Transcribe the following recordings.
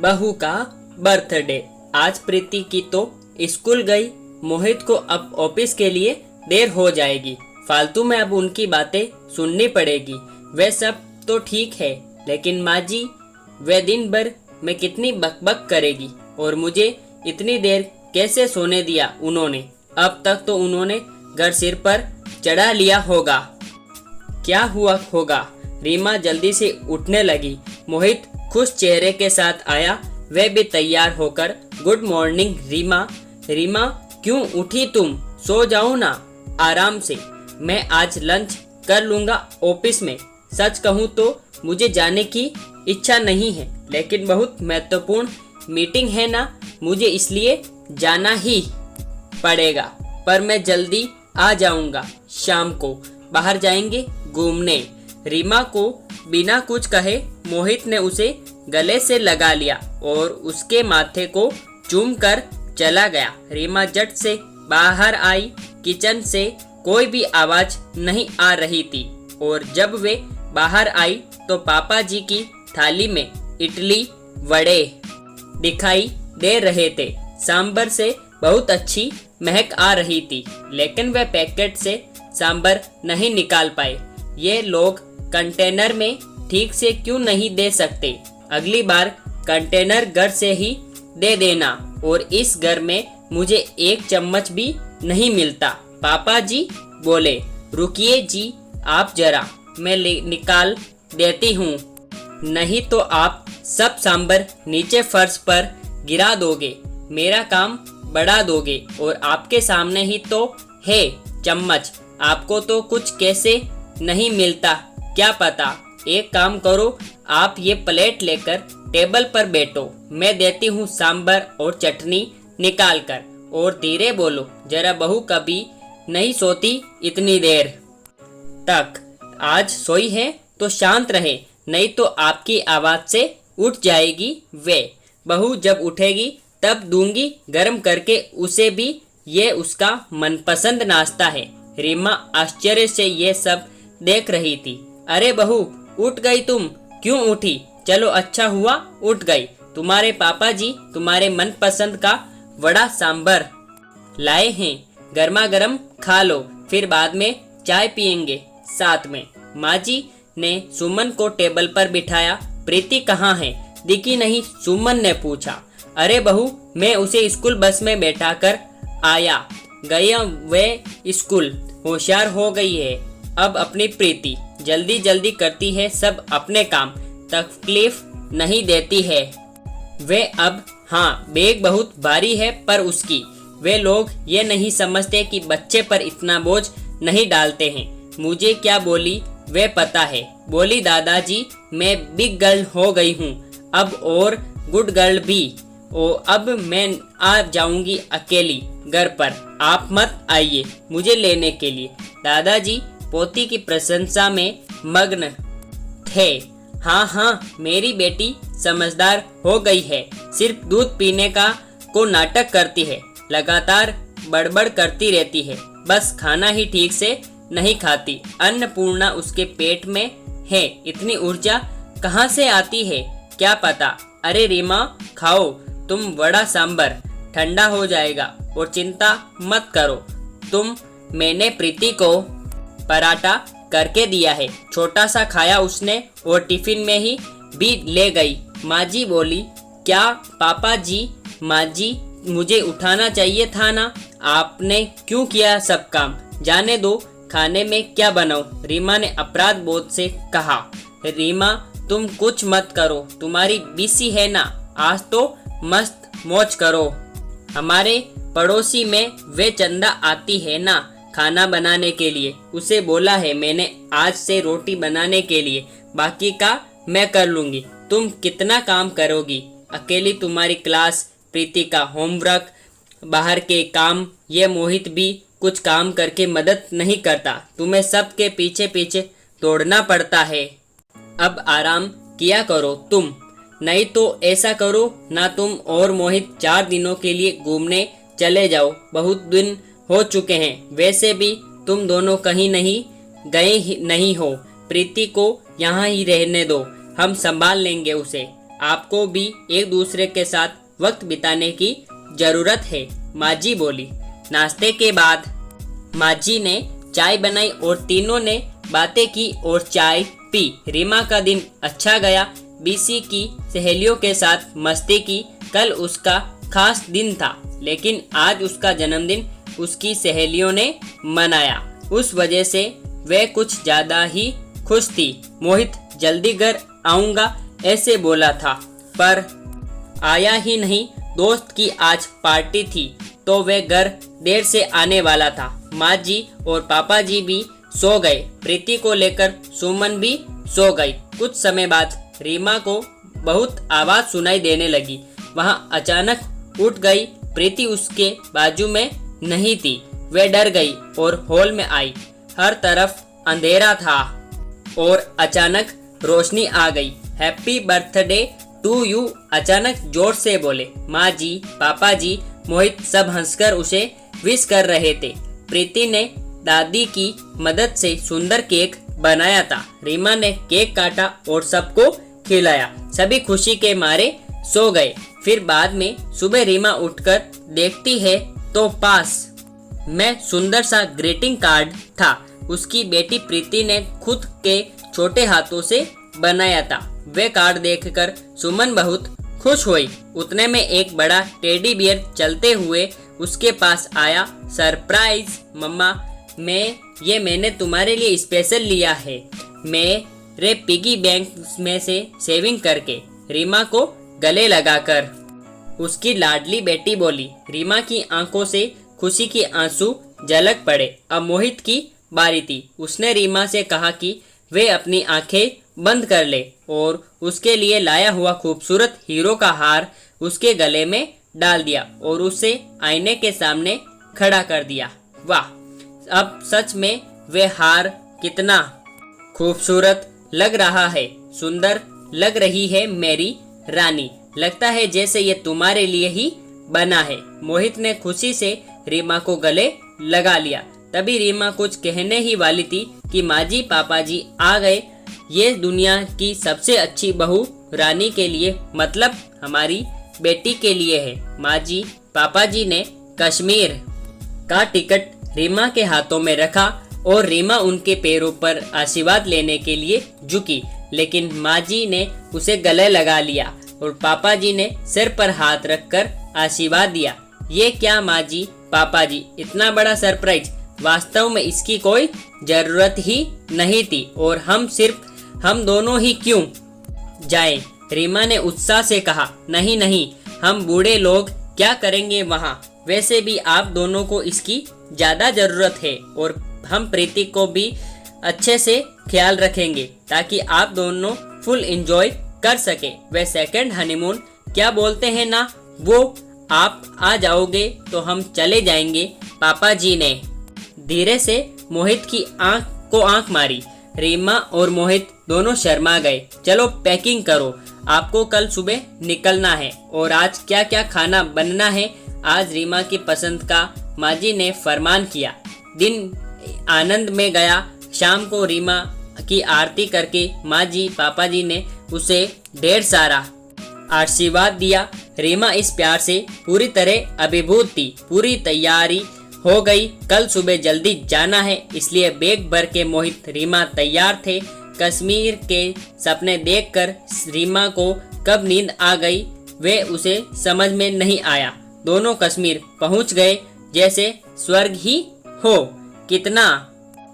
बहू का बर्थडे। आज प्रीति की तो स्कूल गई, मोहित को अब ऑफिस के लिए देर हो जाएगी। फालतू में अब उनकी बातें सुननी पड़ेगी। वह सब तो ठीक है, लेकिन माँ जी वह दिन भर में कितनी बकबक करेगी और मुझे इतनी देर कैसे सोने दिया उन्होंने। अब तक तो उन्होंने घर सिर पर चढ़ा लिया होगा। क्या हुआ होगा। रीमा जल्दी से उठने लगी। मोहित खुश चेहरे के साथ आया। वह भी तैयार होकर, गुड मॉर्निंग रीमा। रीमा क्यों उठी तुम? सो जाओ ना आराम से। मैं आज लंच कर लूंगा ऑफिस में। सच कहूँ तो मुझे जाने की इच्छा नहीं है, लेकिन बहुत महत्वपूर्ण मीटिंग है ना, मुझे इसलिए जाना ही पड़ेगा। पर मैं जल्दी आ जाऊंगा। शाम को बाहर जाएंगे घूमने। रीमा को बिना कुछ कहे मोहित ने उसे गले से लगा लिया और उसके माथे को चूम कर चला गया। रीमा झट से बाहर आई। किचन से कोई भी आवाज नहीं आ रही थी और जब वे बाहर आई तो पापा जी की थाली में इडली वड़े दिखाई दे रहे थे। सांभर से बहुत अच्छी महक आ रही थी, लेकिन वे पैकेट से सांभर नहीं निकाल पाए। ये लोग कंटेनर में ठीक से क्यों नहीं दे सकते? अगली बार कंटेनर घर से ही दे देना। और इस घर में मुझे एक चम्मच भी नहीं मिलता। पापा जी बोले, रुकिए जी आप जरा, मैं निकाल देती हूँ, नहीं तो आप सब सांभर नीचे फर्श पर गिरा दोगे, मेरा काम बढ़ा दोगे। और आपके सामने ही तो है चम्मच, आपको तो कुछ कैसे नहीं मिलता क्या पता। एक काम करो, आप ये प्लेट लेकर टेबल पर बैठो, मैं देती हूँ सांभर और चटनी निकाल कर। और धीरे बोलो जरा, बहू कभी नहीं सोती इतनी देर तक। आज सोई है तो शांत रहे, नहीं तो आपकी आवाज से उठ जाएगी वे। बहू जब उठेगी तब दूंगी गर्म करके उसे भी, ये उसका मनपसंद नाश्ता है। रीमा आश्चर्य से ये सब देख रही थी। अरे बहू उठ गई तुम? क्यों उठी? चलो अच्छा हुआ उठ गई। तुम्हारे पापा जी तुम्हारे मनपसंद का वड़ा सांभर लाए हैं, गर्मा गर्म खा लो, फिर बाद में चाय पियेंगे साथ में। माँ जी ने सुमन को टेबल पर बिठाया। प्रीति कहाँ है? दिखी नहीं, सुमन ने पूछा। अरे बहू मैं उसे स्कूल बस में बैठा कर आया, गया वे स्कूल, होशियार हो गई है अब अपनी प्रीति, जल्दी जल्दी करती है सब अपने काम, तकलीफ नहीं देती है वे अब। हाँ बैग बहुत भारी है पर उसकी, वे लोग ये नहीं समझते कि बच्चे पर इतना बोझ नहीं डालते हैं। मुझे क्या बोली वे पता है? बोली दादाजी मैं बिग गर्ल हो गई हूँ अब और गुड गर्ल भी। अब मैं आ जाऊंगी अकेली घर पर, आप मत आइए मुझे लेने के लिए। दादाजी पोती की प्रशंसा में मग्न थे। हाँ हाँ मेरी बेटी समझदार हो गई है, सिर्फ दूध पीने का को नाटक करती है, लगातार बड़बड़ करती रहती है, बस खाना ही ठीक से नहीं खाती। अन्नपूर्णा उसके पेट में है, इतनी ऊर्जा कहाँ से आती है क्या पता। अरे रीमा खाओ तुम वड़ा सांभर, ठंडा हो जाएगा। और चिंता मत करो तुम, मैंने प्रीति को पराठा करके दिया है, छोटा सा खाया उसने और टिफिन में ही भी ले गई। माँ जी बोली, क्या पापा जी? माँ जी मुझे उठाना चाहिए था ना, आपने क्यों किया सब काम? जाने दो, खाने में क्या बनाऊं? रीमा ने अपराध बोध से कहा। रीमा तुम कुछ मत करो, तुम्हारी बीसी है ना, आज तो मस्त मौज करो। हमारे पड़ोसी में वे चंदा आती है ना खाना बनाने के लिए, उसे बोला है मैंने आज से रोटी बनाने के लिए, बाकी का मैं कर लूंगी। तुम कितना काम करोगी अकेली? तुम्हारी क्लास, प्रीति का होमवर्क, बाहर के काम, ये मोहित भी कुछ काम करके मदद नहीं करता, तुम्हें सबके पीछे पीछे दौड़ना पड़ता है। अब आराम किया करो तुम, नहीं तो ऐसा करो ना तुम और मोहित 4 दिनों के लिए घूमने चले जाओ, बहुत दिन हो चुके हैं। वैसे भी तुम दोनों कहीं नहीं गए नहीं हो, प्रीति को यहाँ ही रहने दो, हम संभाल लेंगे उसे। आपको भी एक दूसरे के साथ वक्त बिताने की जरूरत है, माजी बोली। नाश्ते के बाद माजी ने चाय बनाई और तीनों ने बातें की और चाय पी। रीमा का दिन अच्छा गया। बीसी की सहेलियों के साथ मस्ती की। कल उसका खास दिन था, लेकिन आज उसका जन्मदिन उसकी सहेलियों ने मनाया। उस वजह से वह कुछ ज्यादा ही खुश थी। मोहित जल्दी घर आऊंगा ऐसे बोला था, पर आया ही नहीं। दोस्त की आज पार्टी थी तो वह घर देर से आने वाला था। माँ जी और पापा जी भी सो गए। प्रीति को लेकर सुमन भी सो गई। कुछ समय बाद रीमा को बहुत आवाज सुनाई देने लगी। वहां अचानक उठ गई। प्रीति उसके बाजू में नहीं थी। वह डर गई और हॉल में आई। हर तरफ अंधेरा था और अचानक रोशनी आ गई। हैप्पी बर्थडे टू यू अचानक जोर से बोले माँ जी, पापा जी, मोहित सब हंसकर उसे विश कर रहे थे। प्रीति ने दादी की मदद से सुंदर केक बनाया था। रीमा ने केक काटा और सबको खिलाया। सभी खुशी के मारे सो गए। फिर बाद में सुबह रीमा उठकर देखती है तो पास में सुंदर सा ग्रीटिंग कार्ड था। उसकी बेटी प्रीति ने खुद के छोटे हाथों से बनाया था। वे कार्ड देखकर सुमन बहुत खुश हुई। उतने में एक बड़ा टेडी बियर चलते हुए उसके पास आया। सरप्राइज मम्मा, मैंने तुम्हारे लिए स्पेशल लिया है, मेरे पिगी बैंक में से सेविंग करके। रीमा को गले लगाकर उसकी लाडली बेटी बोली। रीमा की आंखों से खुशी के आंसू झलक पड़े। अब मोहित की बारी थी। उसने रीमा से कहा कि वे अपनी आंखें बंद कर ले और उसके लिए लाया हुआ खूबसूरत हीरो का हार उसके गले में डाल दिया और उसे आईने के सामने खड़ा कर दिया। वाह, अब सच में वे हार कितना खूबसूरत लग रहा है। सुंदर लग रही है मेरी रानी। लगता है जैसे ये तुम्हारे लिए ही बना है। मोहित ने खुशी से रीमा को गले लगा लिया। तभी रीमा कुछ कहने ही वाली थी कि माँ जी, पापा जी आ गए। ये दुनिया की सबसे अच्छी बहू रानी के लिए, मतलब हमारी बेटी के लिए है। माँ जी, पापा जी ने कश्मीर का टिकट रीमा के हाथों में रखा और रीमा उनके पैरों पर आशीर्वाद लेने के लिए झुकी, लेकिन माँ जी ने उसे गले लगा लिया और पापा जी ने सिर पर हाथ रखकर आशीर्वाद दिया। ये क्या माँ जी, पापा जी, इतना बड़ा सरप्राइज! वास्तव में इसकी कोई जरूरत ही नहीं थी और हम दोनों ही क्यों जाएं? रीमा ने उत्साह से कहा। नहीं नहीं, हम बूढ़े लोग क्या करेंगे वहाँ? वैसे भी आप दोनों को इसकी ज्यादा जरूरत है और हम प्रीति को भी अच्छे से ख्याल रखेंगे ताकि आप दोनों फुल एंजॉय कर सके। वे सेकंड हनीमून क्या बोलते हैं ना, वो आप आ जाओगे तो हम चले जाएंगे। पापा जी ने धीरे से मोहित की आंख मारी। रीमा और मोहित दोनों शर्मा गए। चलो पैकिंग करो, आपको कल सुबह निकलना है। और आज क्या क्या खाना बनना है? आज रीमा की पसंद का माजी ने फरमान किया। दिन आनंद में गया। शाम को रीमा की आरती करके माँ जी, पापा जी ने उसे ढेर सारा आशीर्वाद दिया। रीमा इस प्यार से पूरी तरह अभिभूत थी। पूरी तैयारी हो गई। कल सुबह जल्दी जाना है, इसलिए बैग भर के मोहित, रीमा तैयार थे। कश्मीर के सपने देखकर रीमा को कब नींद आ गई वे उसे समझ में नहीं आया। दोनों कश्मीर पहुंच गए जैसे स्वर्ग ही हो। कितना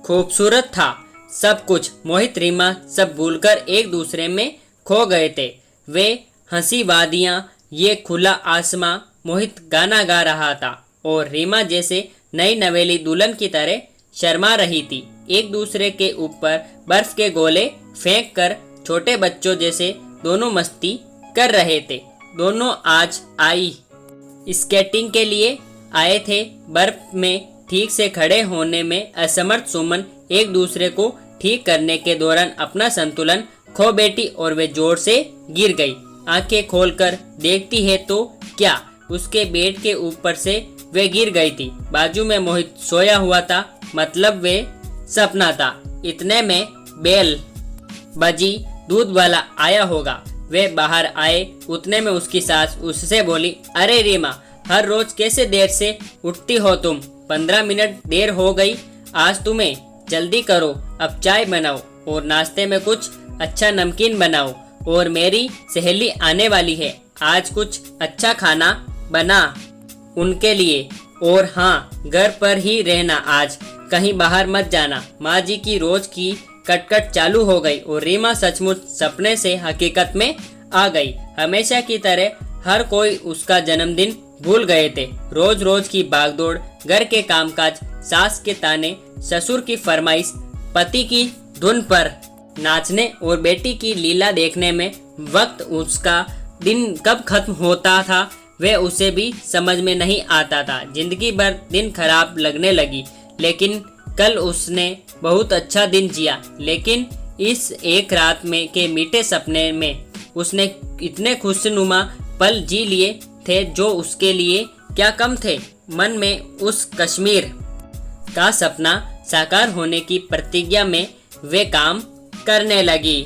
खूबसूरत था सब कुछ। मोहित, रीमा सब भूलकर एक दूसरे में खो गए थे। वे हंसी वादियां, ये खुला आसमां। मोहित गाना गा रहा था और रीमा जैसे नई नवेली दुल्हन की तरह शर्मा रही थी। एक दूसरे के ऊपर बर्फ के गोले फेंक कर छोटे बच्चों जैसे दोनों मस्ती कर रहे थे। दोनों आज स्केटिंग के लिए आए थे। बर्फ में ठीक से खड़े होने में असमर्थ सुमन एक दूसरे को ठीक करने के दौरान अपना संतुलन खो बैठी और वे जोर से गिर गई। आंखें खोलकर देखती है तो क्या, उसके बेड के ऊपर से वे गिर गई थी। बाजू में मोहित सोया हुआ था, मतलब वे सपना था। इतने में बेल बजी, दूध वाला आया होगा। वे बाहर आए उतने में उसकी सास उससे बोली, अरे रीमा, हर रोज कैसे देर से उठती हो तुम? 15 मिनट देर हो गई आज तुम्हें। जल्दी करो, अब चाय बनाओ और नाश्ते में कुछ अच्छा नमकीन बनाओ, और मेरी सहेली आने वाली है, आज कुछ अच्छा खाना बना उनके लिए। और हाँ, घर पर ही रहना आज, कहीं बाहर मत जाना। माँ जी की रोज की कटकट चालू हो गई और रीमा सचमुच सपने से हकीकत में आ गई। हमेशा की तरह हर कोई उसका जन्मदिन भूल गए थे। रोज रोज की भागदौड़, घर के कामकाज, सास के ताने, ससुर की फरमाइश, पति की धुन पर नाचने और बेटी की लीला देखने में वक्त उसका दिन कब खत्म होता था वह उसे भी समझ में नहीं आता था। जिंदगी भर दिन खराब लगने लगी, लेकिन कल उसने बहुत अच्छा दिन जिया। लेकिन इस एक रात में के मीठे सपने में उसने इतने खुशनुमा पल जी लिए थे जो उसके लिए क्या कम थे। मन में उस कश्मीर का सपना साकार होने की प्रतिज्ञा में वे काम करने लगी।